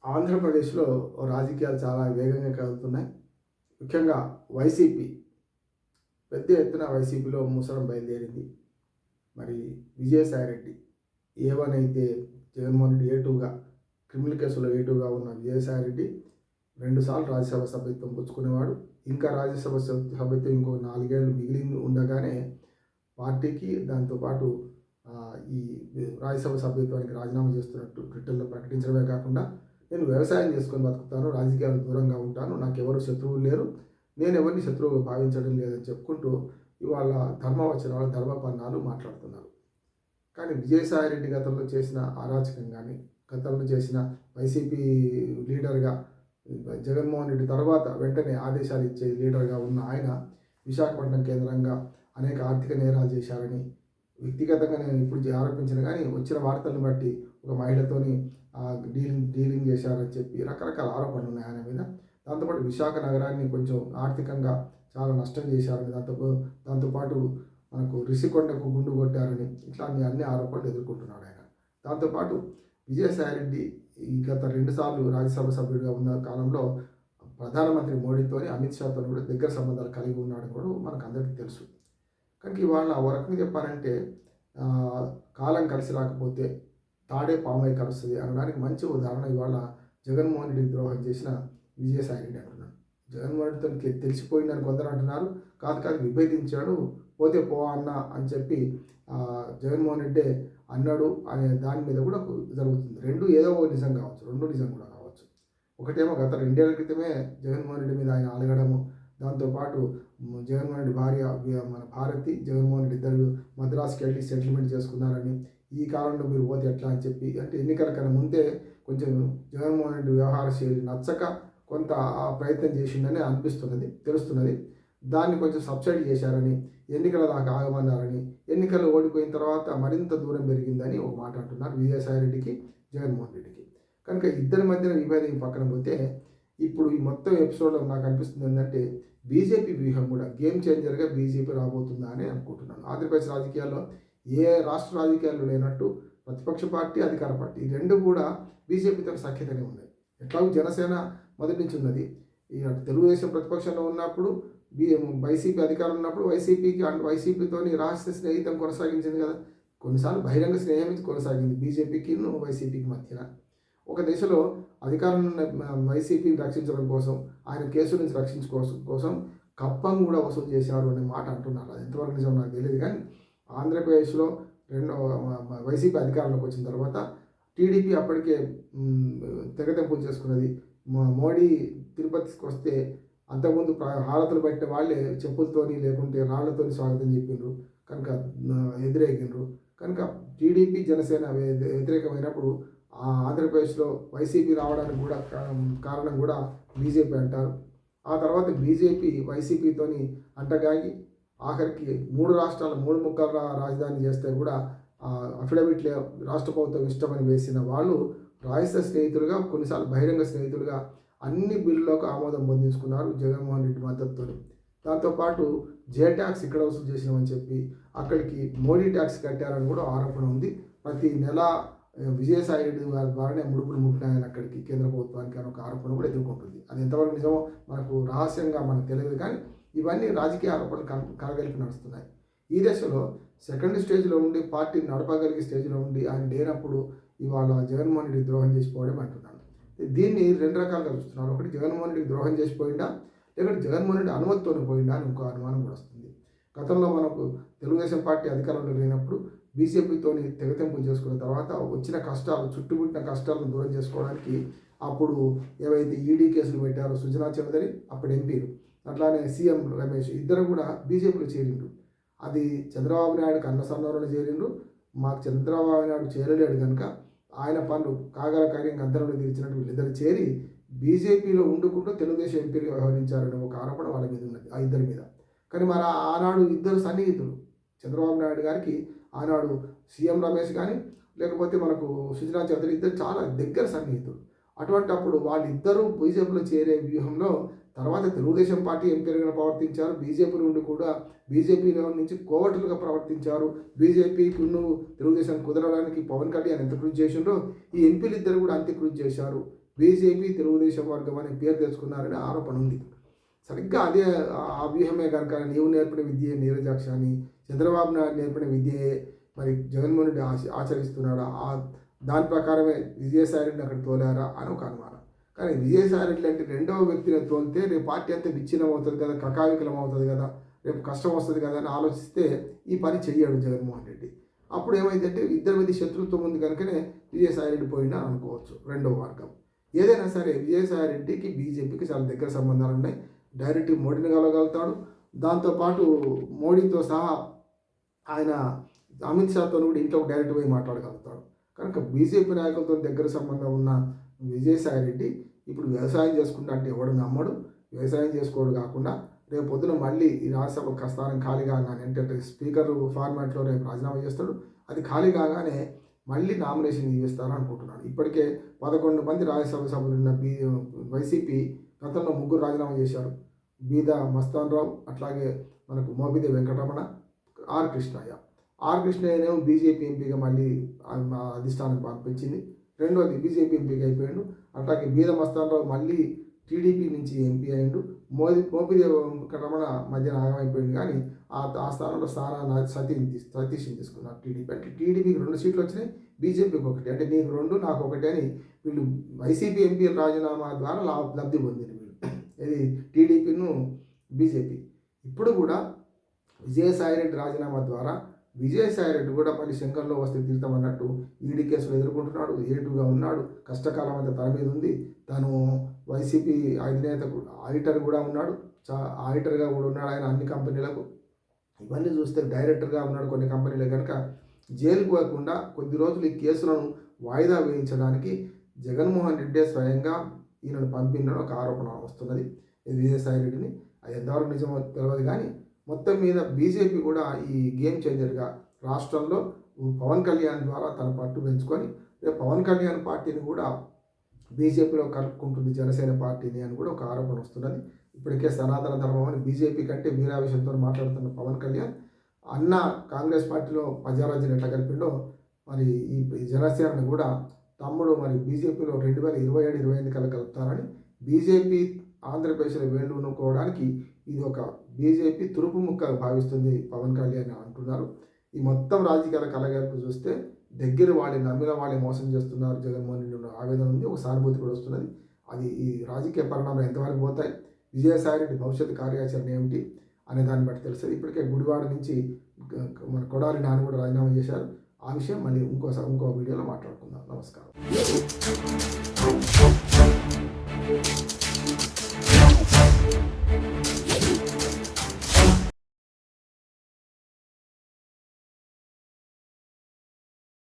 ఆంధ్రప్రదేశ్లో రాజకీయాలు చాలా వేగంగా కదులుతున్నాయి. ముఖ్యంగా వైసీపీ పెద్ద ఎత్తున వైసీపీలో ముసలం బయలుదేరింది. మరి విజయసాయిరెడ్డి ఏ1 అయితే జగన్మోహన్ రెడ్డి ఏ2గా క్రిమినల్ కేసులో ఏ2గా ఉన్న విజయసాయిరెడ్డి 2 సార్లు రాజ్యసభ సభ్యత్వం పుచ్చుకునేవాడు. ఇంకా రాజ్యసభ సభ్యత్వం ఇంకో 4 ఏళ్ళు మిగిలి ఉండగానే పార్టీకి దాంతోపాటు ఈ రాజ్యసభ సభ్యత్వానికి రాజీనామా చేస్తున్నట్టు ట్విట్టర్లో ప్రకటించడమే కాకుండా నేను వ్యవసాయం చేసుకొని బతుకుతాను, రాజకీయాలకు దూరంగా ఉంటాను, నాకెవరు శత్రువులు లేరు, నేను ఎవరిని శత్రువుగా భావించడం లేదని చెప్పుకుంటూ ఇవాళ ధర్మవచనాలు ధర్మపన్నాలు మాట్లాడుతున్నారు. కానీ విజయసాయిరెడ్డి గతంలో చేసిన అరాచకం కానీ, గతంలో చేసిన వైసీపీ లీడర్గా జగన్మోహన్ రెడ్డి తర్వాత వెంటనే ఆదేశాలు ఇచ్చే లీడర్గా ఉన్న ఆయన విశాఖపట్నం కేంద్రంగా అనేక ఆర్థిక నేరాలు చేశారని వ్యక్తిగతంగా నేను ఇప్పుడు ఆరోపించిన కానీ వచ్చిన వార్తలను బట్టి ఒక మహిళతోని డీలింగ్ చేశారని చెప్పి రకరకాల ఆరోపణలు ఉన్నాయి ఆయన మీద. దాంతోపాటు విశాఖ నగరాన్ని కొంచెం ఆర్థికంగా చాలా నష్టం చేశారని, దాంతోపాటు మనకు రిషికొండకు గుండు కొట్టారని ఇట్లాంటి అన్ని ఆరోపణలు ఎదుర్కొంటున్నాడు ఆయన. దాంతోపాటు విజయసాయిరెడ్డి ఈ గత 2 సార్లు రాజ్యసభ సభ్యుడిగా ఉన్న కాలంలో ప్రధానమంత్రి మోడీతో, అమిత్ షాతో కూడా దగ్గర సంబంధాలు కలిగి ఉన్నాడు కూడా మనకు అందరికీ తెలుసు. కనుక ఇవాళ ఓ రకంగా చెప్పాలంటే కాలం కలిసి రాకపోతే తాడే పామై కలుస్తుంది అనడానికి మంచి ఉదాహరణ ఇవాళ జగన్మోహన్ రెడ్డికి ద్రోహం చేసిన విజయసాయిరెడ్డి అంటున్నాను. జగన్మోహన్ రెడ్డితో తెలిసిపోయిందని కొందరు అంటున్నారు. కాదు విభేదించాడు, పోతే పో అన్న అని చెప్పి జగన్మోహన్ రెడ్డి అన్నాడు అనే దాని మీద కూడా జరుగుతుంది. రెండు ఏదో ఒక నిజం కావచ్చు, రెండు నిజం కూడా కావచ్చు. ఒకటేమో గత 2 ఏళ్ల క్రితమే జగన్మోహన్ రెడ్డి మీద ఆయన అలగడము, దాంతోపాటు జగన్మోహన్ రెడ్డి భార్య మన భారతి, జగన్మోహన్ రెడ్డి ఇద్దరు మద్రాసుకి వెళ్ళి సెటిల్మెంట్ చేసుకున్నారని, ఈ కాలంలో మీరు పోతే ఎట్లా అని చెప్పి, అంటే ఎన్నికల కన్నా ముందే కొంచెం జగన్మోహన్ రెడ్డి వ్యవహార శైలి నచ్చక కొంత ప్రయత్నం చేసిందని తెలుస్తున్నది. దాన్ని కొంచెం సబ్సైడ్ చేశారని, ఎన్నికల దాకా ఆగమన్నారని, ఎన్నికల్లో ఓడిపోయిన తర్వాత మరింత దూరం పెరిగిందని ఒక మాట అంటున్నారు విజయసాయిరెడ్డికి, జగన్మోహన్ రెడ్డికి. కనుక ఇద్దరి మధ్యన విభేదం పక్కన పోతే ఇప్పుడు ఈ మొత్తం ఎపిసోడ్లో నాకు అనిపిస్తుంది ఏంటంటే బీజేపీ వ్యూహం కూడా గేమ్ చేంజర్గా బీజేపీ రాబోతుందా అని అనుకుంటున్నాను. ఆంధ్రప్రదేశ్ రాజకీయాల్లో ఏ రాష్ట్ర రాజకీయాల్లో లేనట్టు ప్రతిపక్ష పార్టీ, అధికార పార్టీ ఈ రెండు కూడా బీజేపీతో సఖ్యతనే ఉన్నాయి. ఎట్లాగో జనసేన మొదటి నుంచి ఉన్నది. ఈ తెలుగుదేశం ప్రతిపక్షంలో ఉన్నప్పుడు వైసీపీ అధికారం ఉన్నప్పుడు వైసీపీతోని రహస్య స్నేహితం కొనసాగించింది కదా. కొన్నిసార్లు బహిరంగ స్నేహం కొనసాగింది బీజేపీకి వైసీపీకి మధ్యన. ఒక దశలో అధికారం వైసీపీని రక్షించడం కోసం, ఆయన కేసు నుంచి రక్షించుకోసం కోసం కప్పం కూడా వసూలు చేశారు అనే మాట అంటున్నారు. అది ఎంతవరకు నిజం నాకు తెలియదు. కానీ ఆంధ్రప్రదేశ్లో వైసీపీ అధికారంలోకి వచ్చిన తర్వాత టీడీపీ అప్పటికే తెగతెంపులు చేసుకున్నది. మోడీ తిరుపతికి వస్తే అంతకుముందు హారతులు పెట్టిన వాళ్ళే చెప్పులతోని లేకుంటే రాళ్లతోని స్వాగతం చెప్పిండ్రు, కనుక ఎదురేగిండ్రు. కనుక టీడీపీ జనసేన వ్యతిరేకమైనప్పుడు ఆంధ్రప్రదేశ్లో వైసీపీ రావడానికి కూడా కారణం కూడా బీజేపీ అంటారు. ఆ తర్వాత బీజేపీ వైసీపీతోని అంటగాగి ఆఖరికి 3 రాష్ట్రాల 3 ముక్కల రాజధాని చేస్తే కూడా అఫిడవిట్లో రాష్ట్ర ప్రభుత్వం ఇష్టమని వేసిన వాళ్ళు రహస్య స్నేహితులుగా, కొన్నిసార్లు బహిరంగ స్నేహితులుగా అన్ని బిల్లులకు ఆమోదం పొందించుకున్నారు జగన్మోహన్ రెడ్డి మద్దతుతో. దాంతోపాటు జే ట్యాక్స్ ఇక్కడ వసూలు చేసినామని చెప్పి అక్కడికి మోడీ ట్యాక్స్ కట్టారని కూడా ఆరోపణ ఉంది. ప్రతి నెల విజయసాయిరెడ్డి గారి ద్వారానే ముడుపులు ముట్టినాయని అక్కడికి కేంద్ర ప్రభుత్వానికి అని ఒక ఆరోపణ కూడా ఎదుర్కొంటుంది. అది ఎంతవరకు నిజమో మనకు రహస్యంగా మనకు తెలియదు. కానీ ఇవన్నీ రాజకీయ ఆరోపణలు కలగలిపి నడుస్తున్నాయి. ఈ దశలో సెకండ్ స్టేజ్లో ఉండి పార్టీని నడపగలిగే స్టేజ్లో ఉండి ఆయన లేనప్పుడు ఇవాళ జగన్మోహన్ రెడ్డి ద్రోహం చేసిపోవడం అంటున్నాను. దీన్ని 2 రకాలుగా చూస్తున్నారు. ఒకటి జగన్మోహన్ రెడ్డి ద్రోహం చేసిపోయిందా, లేకపోతే జగన్మోహన్ రెడ్డి అనుమతితోనే పోయిందా అని ఇంకో అనుమానం కూడా వస్తుంది. గతంలో మనకు తెలుగుదేశం పార్టీ అధికారంలో లేనప్పుడు బీజేపీతోని తెగతెంపులు చేసుకున్న తర్వాత వచ్చిన కష్టాలు, చుట్టుముట్టిన కష్టాలను దూరం చేసుకోవడానికి అప్పుడు ఏవైతే ఈడీ కేసులు పెట్టారో సుజనా చౌదరి అప్పుడు ఎంపీలు, అట్లానే సీఎం రమేష్ ఇద్దరు కూడా బీజేపీలో చేరిండ్రు. అది చంద్రబాబు నాయుడు కన్నసన్నవరంలో చేరిండ్రు. మాకు చంద్రబాబు నాయుడు చేరలేడు కనుక ఆయన పనులు కాగల కార్యంగా అందరంలో తీర్చినట్టు వీళ్ళిద్దరు చేరి బీజేపీలో ఉండుకుంటూ తెలుగుదేశం ఎంపీగా వ్యవహరించారనే ఒక ఆరోపణ వాళ్ళ మీద ఉన్నది, ఆ ఇద్దరి మీద. కానీ మరి ఆనాడు ఇద్దరు సన్నిహితులు, చంద్రబాబు నాయుడు గారికి ఆనాడు సీఎం రమేష్ కానీ లేకపోతే మనకు సుజనా చౌదరి ఇద్దరు చాలా దగ్గర సన్నిహితులు. అటువంటప్పుడు వాళ్ళిద్దరూ బీజేపీలో చేరే వ్యూహంలో తర్వాత తెలుగుదేశం పార్టీ ఎంపీలుగా ప్రవర్తించారు. బీజేపీ నుండి కూడా బీజేపీలో నుంచి కోవటులుగా ప్రవర్తించారు. బీజేపీకి తెలుగుదేశం కుదరడానికి పవన్ కళ్యాణ్ ఎంత కృషి చేసిండ్రో ఈ ఎంపీలు ఇద్దరు కూడా అంతే కృషి చేశారు. బీజేపీ తెలుగుదేశం వర్గం అనే పేరు తెచ్చుకున్నారనే ఆరోపణ ఉంది. సరిగ్గా అదే ఆ వ్యూహమే కనుక నీవు నేర్పిన విద్యే నీరజాక్ష అని చంద్రబాబు నాయుడు నేర్పిన విద్యే మరి జగన్మోహన్ రెడ్డి ఆచరిస్తున్నాడా, దాని ప్రకారమే విజయసాయిరెడ్డిని అక్కడ తోలారా అని ఒక అనుమానం. కానీ విజయసాయిరెడ్డి లాంటి రెండవ వ్యక్తిని తోలితే రేపు పార్టీ అంతా విచ్ఛిన్నం అవుతుంది కదా, కకావికలం అవుతుంది కదా, రేపు కష్టం వస్తుంది కదా అని ఆలోచిస్తే ఈ పని చెయ్యాడు జగన్మోహన్ రెడ్డి. అప్పుడు ఏమైందంటే ఇద్దరి మధ్య శత్రుత్వం ఉంది కనుకనే విజయసాయిరెడ్డి పోయినా అనుకోవచ్చు రెండవ వర్గం. ఏదైనా సరే విజయసాయిరెడ్డికి బీజేపీకి చాలా దగ్గర సంబంధాలు ఉన్నాయి. డైరెక్ట్ మోడీని కలగలుగుతాడు. దాంతోపాటు మోడీతో సహా ఆయన అమిత్ షాతో కూడా ఇంట్లో డైరెక్ట్ పోయి మాట్లాడగలుగుతాడు. కనుక బీజేపీ నాయకులతో దగ్గర సంబంధం ఉన్న విజయసాయిరెడ్డి ఇప్పుడు వ్యవసాయం చేసుకుంటా అంటే ఎవడు నమ్మడు. వ్యవసాయం చేసుకోవడం కాకుండా రేపు పొద్దున మళ్ళీ ఈ రాజ్యసభ స్థానం ఖాళీ కాగానే అంటే స్పీకర్ ఫార్మాట్లో రేపు రాజీనామా చేస్తాడు. అది ఖాళీ కాగానే మళ్ళీ నామినేషన్ ఇస్తారని అనుకుంటున్నాడు. ఇప్పటికే 11 మంది రాజ్యసభ సభ్యులు ఉన్న వైసీపీ గతంలో 3 రాజీనామా చేశారు. బీదా మస్తాన్ రావు, అట్లాగే మనకు మోపిదే వెంకటరమణ, ఆర్ కృష్ణయ్యనేమో బీజేపీ ఎంపీగా మళ్ళీ అధిష్టానం పంపించింది. రెండోది బీజేపీ ఎంపీగా అయిపోయాడు. అట్లాగే బీద మస్తాన్ రావు మళ్ళీ టీడీపీ నుంచి ఎంపీ అయ్యాడు. మోపిదే వెంకటరమణ మధ్యన ఆగమైపోయింది. కానీ ఆ స్థానంలో సతీష్ని తీసుకున్నారు టీడీపీ. అంటే టీడీపీకి 2 సీట్లు వచ్చినాయి, బీజేపీకి 1. అంటే నీకు 2 నాకు 1 అని వీళ్ళు వైసీపీ ఎంపీ రాజీనామా ద్వారా లబ్ధి పొందింది వీళ్ళు. ఇది టీడీపీను బీజేపీ. ఇప్పుడు కూడా విజయసాయిరెడ్డి రాజీనామా ద్వారా విజయసాయిరెడ్డి కూడా మళ్ళీ శంకర్లో వస్తే తీర్థమన్నట్టు ఈడీ కేసులు ఎదుర్కొంటున్నాడు. ఏటుగా ఉన్నాడు. కష్టకాలం అంతా తన మీద ఉంది. తను వైసీపీ అధినేత ఆడిటర్ కూడా ఉన్నాడు. ఆడిటర్గా కూడా ఉన్నాడు ఆయన అన్ని కంపెనీలకు. ఇవన్నీ చూస్తే డైరెక్టర్గా ఉన్నాడు కొన్ని కంపెనీలు. కనుక జైలుకు పోకుండా కొద్ది రోజులు ఈ కేసులను వాయిదా వేయించడానికి జగన్మోహన్ రెడ్డి స్వయంగా ఈయనను పంపినని ఒక ఆరోపణ వస్తున్నది విజయసాయిరెడ్డిని. అది ఎంతవరకు నిజమో తెలియదు. కానీ మొత్తం మీద బీజేపీ కూడా ఈ గేమ్ చేంజర్గా రాష్ట్రంలో పవన్ కళ్యాణ్ ద్వారా తన పట్టు పెంచుకొని రేపు పవన్ కళ్యాణ్ పార్టీని కూడా బీజేపీలో కలుపుకుంటుంది జనసేన పార్టీని అని కూడా ఒక ఆరోపణ వస్తున్నది. ఇప్పటికే సనాతన ధర్మం అని బీజేపీ కంటే వీరావేశంతో మాట్లాడుతున్న పవన్ కళ్యాణ్ అన్న కాంగ్రెస్ పార్టీలో ప్రజారాజ్యం ఎట్లా కలిపిండో మరి ఈ జనసేనని కూడా తమ్ముడు మరి బీజేపీలో 2027-28 కల్లా కలుపుతారని బీజేపీ ఆంధ్రప్రదేశ్లో వేళ్ళూనుకోవడానికి ఇది ఒక బీజేపీ తురుపు ముక్క భావిస్తుంది పవన్ కళ్యాణ్ అంటున్నారు. ఈ మొత్తం రాజకీయాల కలగలుపు చూస్తే దగ్గర వాళ్ళని నమ్మిన వాళ్ళే మోసం చేస్తున్నారు జగన్మోహన్ రెడ్డి ఆవేదన ఉంది. ఒక సానుభూతి కూడా వస్తున్నది. అది ఈ రాజకీయ పరిణామాలు ఎంతవరకు పోతాయి, విజయసాయిరెడ్డి భవిష్యత్తు కార్యాచరణ ఏమిటి అనే దాన్ని బట్టి తెలుస్తుంది. ఇప్పటికే గుడివాడ నుంచి మన కొడాలి నాని కూడా రాజీనామా చేశారు. ఆ విషయం మళ్ళీ ఇంకో వీడియోలో మాట్లాడుకుందాం. నమస్కారం.